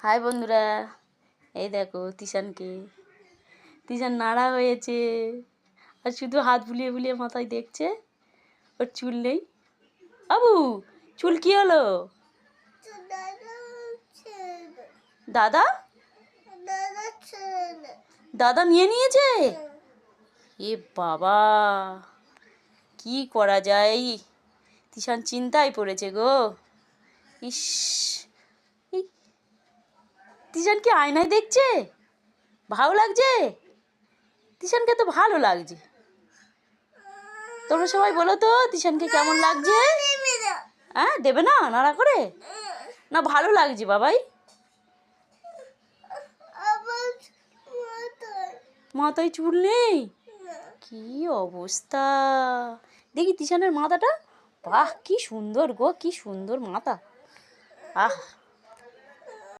High বন্ধুরা, এই দেখো তিশানকে। তিশান নাড়া হয়েছে আর শুধু হাত বুলিয়ে বুলিয়ে মাথায় দেখছে, ওর চুল নেই। আবু, চুল কি হলো? দাদা দাদা নিয়ে নিয়েছে। এ বাবা, কি করা যায়? তিশান চিন্তায় পড়েছে গো। ইস, তিশান কি আয়নায় দেখছে? ভালো লাগছে? তিশানকে তো ভালো লাগছে। তোমরা সবাই বলো তো তিশানকে কেমন লাগছে? হ্যাঁ, দেবে না নাড়া করে? না ভালো লাগছে বাবাই? মাথায় চুল নেই? কি অবস্থা! দেখি তিশানের মাথাটা। বাহ, কি সুন্দর গো, কি সুন্দর মাথা। আহ,